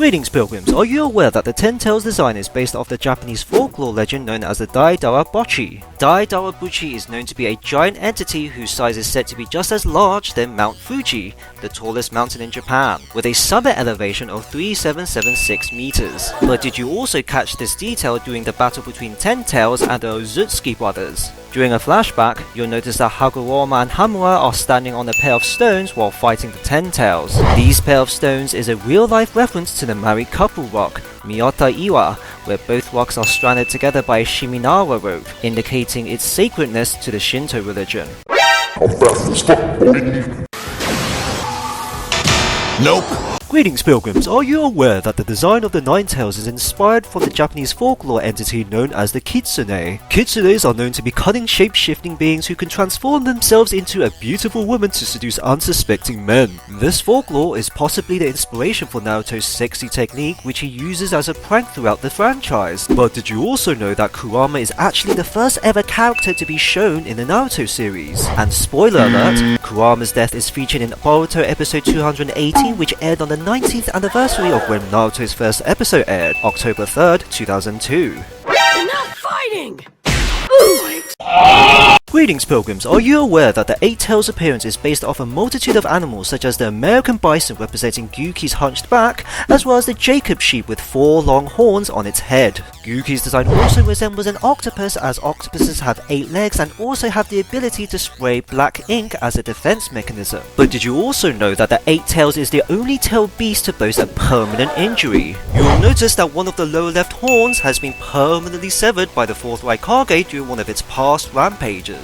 Greetings pilgrims, are you aware that the Ten Tails design is based off the Japanese folklore legend known as the Daidarabuchi? Daidarabuchi is known to be a giant entity whose size is said to be just as large than Mount Fuji, the tallest mountain in Japan, with a summit elevation of 3776 meters. But did you also catch this detail during the battle between Ten Tails and the Ozutsuki brothers? During a flashback, you'll notice that Hagoromo and Hamura are standing on a pair of stones while fighting the Ten Tails. These pair of stones is a real-life reference to the married couple rock, Miyata-iwa, where both rocks are stranded together by a Shiminawa rope, indicating its sacredness to the Shinto religion. I'm fast as fuck, boy. Nope. Greetings pilgrims, are you aware that the design of the Nine Tails is inspired from the Japanese folklore entity known as the Kitsune? Kitsunes are known to be cunning shape-shifting beings who can transform themselves into a beautiful woman to seduce unsuspecting men. This folklore is possibly the inspiration for Naruto's sexy technique, which he uses as a prank throughout the franchise. But did you also know that Kurama is actually the first ever character to be shown in the Naruto series? And spoiler alert, Kurama's death is featured in Boruto episode 218, which aired on the 19th anniversary of when Naruto's first episode aired, October 3rd, 2002. Enough fighting! Greetings pilgrims, are you aware that the Eight Tails appearance is based off a multitude of animals such as the American bison representing Gyuki's hunched back, as well as the Jacob sheep with 4 long horns on its head. Gyuki's design also resembles an octopus, as octopuses have 8 legs and also have the ability to spray black ink as a defense mechanism. But did you also know that the Eight Tails is the only tailed beast to boast a permanent injury? You'll notice that one of the lower left horns has been permanently severed by the 4th Raikage during one of its past rampages.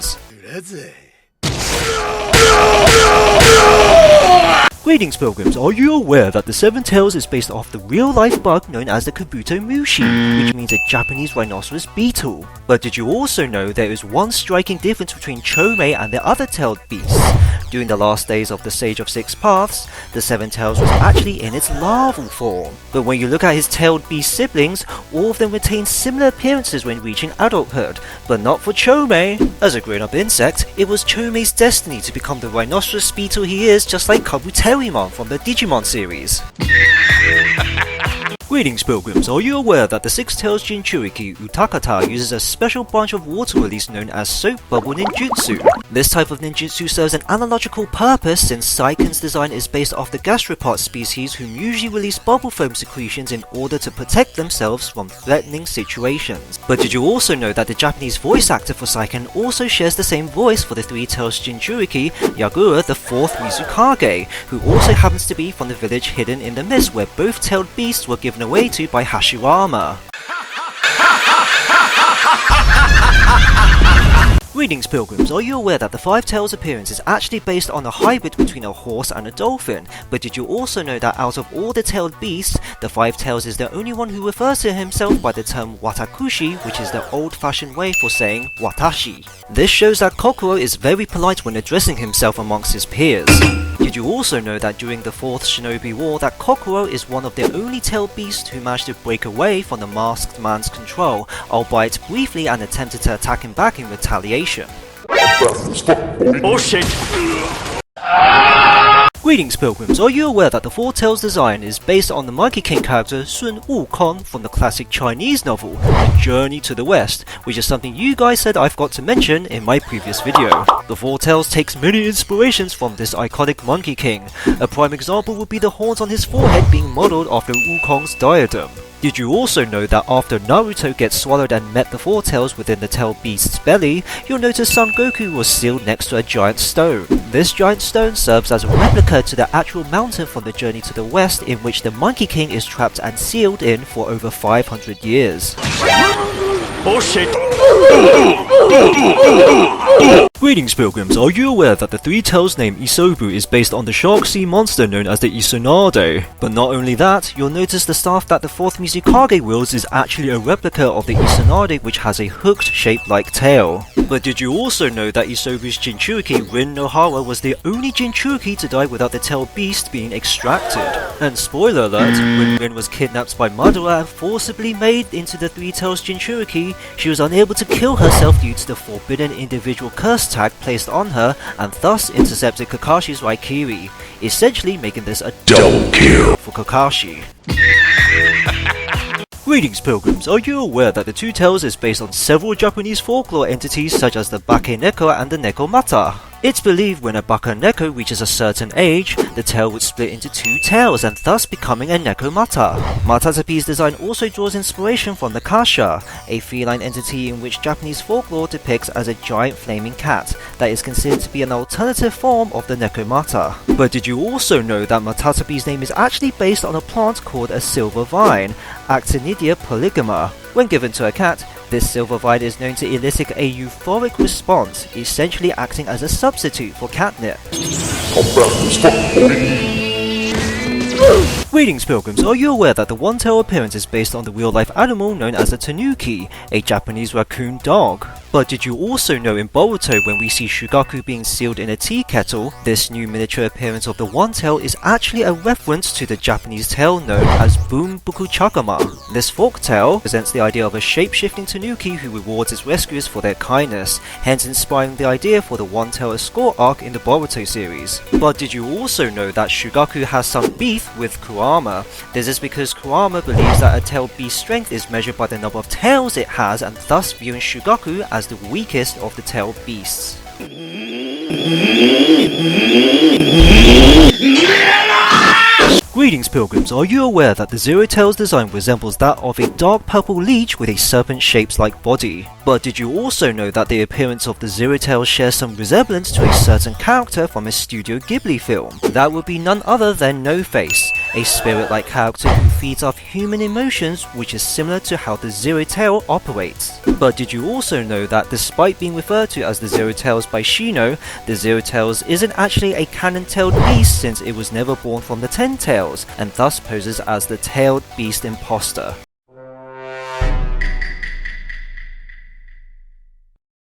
Greetings pilgrims, are you aware that the Seven Tails is based off the real-life bug known as the Kabuto Mushi, which means a Japanese rhinoceros beetle? But did you also know there is one striking difference between Chomei and the other tailed beasts? During the last days of the Sage of Six Paths, the Seven Tails was actually in its larval form. But when you look at his tailed beast siblings, all of them retain similar appearances when reaching adulthood, but not for Chomei. As a grown-up insect, it was Chomei's destiny to become the rhinoceros beetle he is, just like Kabuterimon from the Digimon series. Greetings pilgrims, are you aware that the Six Tails Jinchuriki Utakata uses a special branch of water release known as Soap Bubble Ninjutsu? This type of ninjutsu serves an analogical purpose since Saiken's design is based off the gastropod species whom usually release bubble foam secretions in order to protect themselves from threatening situations. But did you also know that the Japanese voice actor for Saiken also shares the same voice for the Three Tails Jinchuriki, Yagura the 4th Mizukage, who also happens to be from the village hidden in the mist where both tailed beasts were given away to by Hashirama. Greetings pilgrims, are you aware that the Five Tails appearance is actually based on a hybrid between a horse and a dolphin? But did you also know that out of all the tailed beasts, the Five Tails is the only one who refers to himself by the term watakushi, which is the old-fashioned way for saying watashi. This shows that Kokoro is very polite when addressing himself amongst his peers. Did you also know that during the 4th Shinobi War that Kokoro is one of the only tailed beasts who managed to break away from the masked man's control, albeit briefly, and attempted to attack him back in retaliation? Oh shit! Greetings pilgrims, are you aware that the Four Tails design is based on the Monkey King character Sun Wukong from the classic Chinese novel, The Journey to the West, which is something you guys said I forgot to mention in my previous video. The Four Tails takes many inspirations from this iconic Monkey King. A prime example would be the horns on his forehead being modelled after Wukong's diadem. Did you also know that after Naruto gets swallowed and met the Four Tails within the tailed beast's belly, you'll notice Son Goku was sealed next to a giant stone. This giant stone serves as a replica to the actual mountain from the Journey to the West, in which the Monkey King is trapped and sealed in for over 500 years. Oh shit! Greetings pilgrims, are you aware that the Three Tails name Isobu is based on the shark sea monster known as the Isonade? But not only that, you'll notice the staff that the 4th Mizukage wields is actually a replica of the Isonade, which has a hooked shape-like tail. But did you also know that Isobu's Jinchuriki Rin Nohara was the only Jinchuriki to die without the tailed beast being extracted? And spoiler alert, when Rin was kidnapped by Madara and forcibly made into the Three Tails Jinchuriki, she was unable to kill herself due to the forbidden individual curse ghost tag placed on her and thus intercepted Kakashi's Raikiri, essentially making this a double kill for Kakashi. Greetings pilgrims, are you aware that the Two Tails is based on several Japanese folklore entities such as the Bakeneko and the Nekomata? It's believed when a Bakeneko reaches a certain age, the tail would split into two tails and thus becoming a Nekomata. Matatapi's design also draws inspiration from the Kasha, a feline entity in which Japanese folklore depicts as a giant flaming cat that is considered to be an alternative form of the Nekomata. But did you also know that Matatapi's name is actually based on a plant called a silver vine, Actinidia polygama? When given to a cat, this silver vine is known to elicit a euphoric response, essentially acting as a substitute for catnip. Greetings pilgrims, are you aware that the one-tail appearance is based on the real-life animal known as a tanuki, a Japanese raccoon dog? But did you also know in Boruto when we see Shugaku being sealed in a tea kettle, this new miniature appearance of the one-tail is actually a reference to the Japanese tail known as Bunbuku Chagama. This forked tail presents the idea of a shape-shifting tanuki who rewards its rescuers for their kindness, hence inspiring the idea for the one-tail escort arc in the Boruto series. But did you also know that Shugaku has some beef with Kurama? This is because Kurama believes that a tail beast's strength is measured by the number of tails it has and thus viewing Shugaku as the weakest of the tailed beasts. Greetings pilgrims, are you aware that the Zero Tails design resembles that of a dark purple leech with a serpent-shaped like body? But did you also know that the appearance of the Zero Tails shares some resemblance to a certain character from a Studio Ghibli film? That would be none other than No Face, a spirit-like character who feeds off human emotions, which is similar to how the Zero Tail operates. But did you also know that despite being referred to as the Zero Tails by Shino, the Zero Tails isn't actually a canon-tailed beast since it was never born from the 10 tails, and thus poses as the tailed beast imposter?